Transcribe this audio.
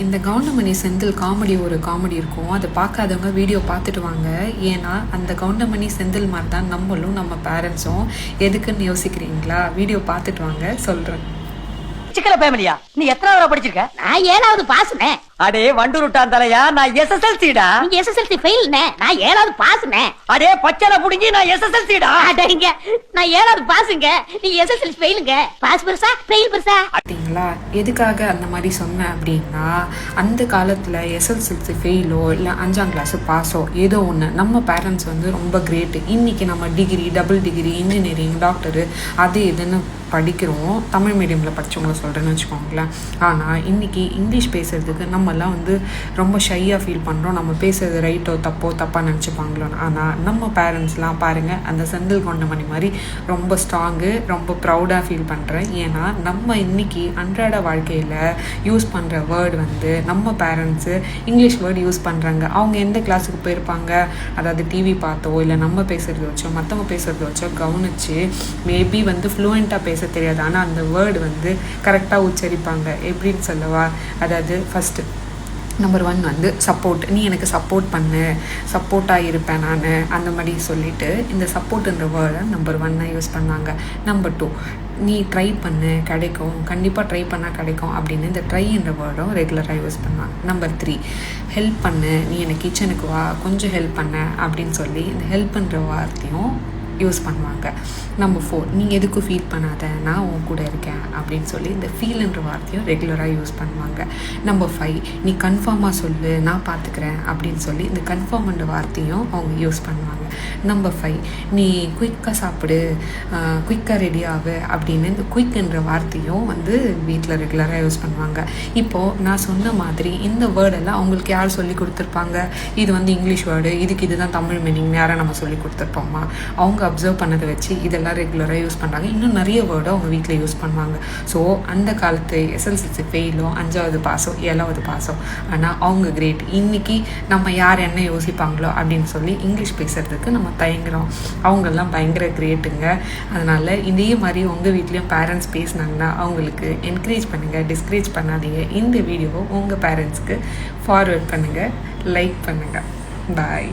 இந்த கவுண்டமணி செந்தில் ஒரு காமெடி இருக்கும். அதை பார்க்காதவங்க வீடியோ பார்த்துட்டு வாங்க. ஏன்னா அந்த கவுண்டமணி செந்தில் மாதிரி தான் நம்மளும் நம்ம பேரண்ட்ஸும். எதுக்குன்னு யோசிக்கிறீங்களா? வீடியோ பார்த்துட்டு வாங்க, சொல்கிறேன். ஃபேமிலியா நீ எத்தனாவது படிச்சிருக்க? நான் 7வது பாஸ்னே. அடே வண்டுருட்டான் தலையா, நான் எஸ்எஸ்எல்சிடா. நீங்க எஸ்எஸ்எல்சி ஃபெயில்னே, நான் 7வது பாஸ்னே. அடே பச்சனை புடிங்கி, நான் எஸ்எஸ்எல்சிடா. அடங்க, நான் 7வது பாஸ்ங்க, நீங்க எஸ்எஸ்எல்சி ஃபெயிலுங்க. பாஸ் பெருசா ஃபெயில் பெருசா? பார்த்தீங்களா? எதுக்காக அந்த மாதிரி சொன்னேன் அப்படின்னா, அந்த காலத்தில் எஸ்எஸ்எல்சி ஃபெயிலோ இல்லை 5ஆம் கிளாஸ் பாஸோ ஏதோ ஒன்று, நம்ம பேரண்ட்ஸ் வந்து ரொம்ப கிரேட்டு. இன்றைக்கி நம்ம degree, double degree, engineering, doctor அது இதுன்னு படிக்கிறோம். தமிழ் மீடியமில் படித்தவங்கள சொல்கிறேன்னு வச்சுக்கோங்களேன். ஆனால் இன்றைக்கி இங்கிலீஷ் பேசுகிறதுக்கு நம்மலாம் வந்து ரொம்ப ஷையாக ஃபீல் பண்ணுறோம். நம்ம பேசுகிறது ரைட்டோ தப்பாக நினச்சிப்பாங்களோ. ஆனால் நம்ம பேரண்ட்ஸ்லாம் பாருங்கள், அந்த செந்தில் கவுண்டமணி மாதிரி ரொம்ப ஸ்ட்ராங்கு, ரொம்ப ப்ரௌடாக ஃபீல் பண்ணுறேன். ஏன்னா நம்ம இன்றைக்கி அன்றாட வாழ்க்கையில் யூஸ் பண்ணுற வேர்டு வந்து நம்ம பேரண்ட்ஸு இங்கிலீஷ் வேர்டு யூஸ் பண்ணுறாங்க. அவங்க எந்த கிளாஸுக்கு போயிருப்பாங்க, அதாவது டிவி பார்த்தோ இல்லை நம்ம பேசுகிறத வச்சோ மற்றவங்க பேசுகிறத வச்சோ கவனித்து மேபி வந்து ஃப்ளூயண்ட்டாக பேச தெரியாது, ஆனால் அந்த வேர்டு வந்து கரெக்டாக உச்சரிப்பாங்க. எப்படின்னு சொல்லவா? அதாவது ஃபஸ்ட்டு நம்பர் 1 வந்து சப்போர்ட். நீ எனக்கு சப்போர்ட் பண்ணு, சப்போர்ட்டாக இருப்பேன் நான், அந்த மாதிரி சொல்லிவிட்டு இந்த சப்போர்ட்டுன்ற வேர்டை நம்பர் 1 யூஸ் பண்ணாங்க. நம்பர் 2, நீ ட்ரை பண்ணு, கிடைக்கும், கண்டிப்பாக ட்ரை பண்ணால் கிடைக்கும் அப்படின்னு இந்த ட்ரைன்ற வேர்டும் ரெகுலராக யூஸ் பண்ணுவாங்க. நம்பர் 3, ஹெல்ப் பண்ணு, நீ எனக்கு கிச்சனுக்கு வா, கொஞ்சம் ஹெல்ப் பண்ண அப்படின்னு சொல்லி இந்த ஹெல்ப்ன்ற வார்த்தையும் யூஸ் பண்ணுவாங்க. நம்பர் 4, நீ எதுக்கும் ஃபீல் பண்ணாத, நான் உன் கூட இருக்கேன் அப்படின்னு சொல்லி இந்த ஃபீல்ன்ற வார்த்தையும் ரெகுலராக யூஸ் பண்ணுவாங்க. நம்பர் 5, நீ கன்ஃபார்மாக சொல்லு, நான் பார்த்துக்கிறேன் அப்படின்னு சொல்லி இந்த கன்ஃபார்ம்ன்ற வார்த்தையும் அவங்க யூஸ் பண்ணுவாங்க. நம்பர் 5, நீ குயிக்காக சாப்பிடு, குயிக்காக ரெடி ஆகு அப்படின்னு இந்த குயிக்ன்ற வார்த்தையும் வந்து வீட்டில் ரெகுலராக யூஸ் பண்ணுவாங்க. இப்போது நான் சொன்ன மாதிரி இந்த வேர்டெல்லாம் அவங்களுக்கு யார் சொல்லி கொடுத்துருப்பாங்க? இது வந்து இங்கிலீஷ் வேர்டு, இதுதான் தமிழ் மீனிங் யாரை நம்ம சொல்லி கொடுத்துருப்போமா? அவங்க அப்சர்வ் பண்ணதை வச்சு இதெல்லாம் ரெகுலராக யூஸ் பண்ணுறாங்க. இன்னும் நிறைய வேர்டு அவங்க வீட்டில் யூஸ் பண்ணுவாங்க. ஸோ அந்த காலத்து எஸ்எல்சிசி ஃபெயிலோ 5வது பாஸோ 7வது பாஸோ, ஆனால் அவங்க கிரேட். இன்றைக்கி நம்ம யார் என்ன யோசிப்பாங்களோ அப்படின்னு சொல்லி இங்கிலீஷ் பேசுகிறதுக்கு நம்ம தயங்குறோம். அவங்கெல்லாம் பயங்கர கிரேட்டுங்க. அதனால் இதே மாதிரி உங்கள் வீட்லேயும் பேரண்ட்ஸ் பேசினாங்கன்னா அவங்களுக்கு என்கரேஜ் பண்ணுங்கள், டிஸ்கரேஜ் பண்ணாதீங்க. இந்த வீடியோவை உங்கள் பேரண்ட்ஸ்க்கு ஃபார்வர்ட் பண்ணுங்கள், லைக் பண்ணுங்கள். பாய்.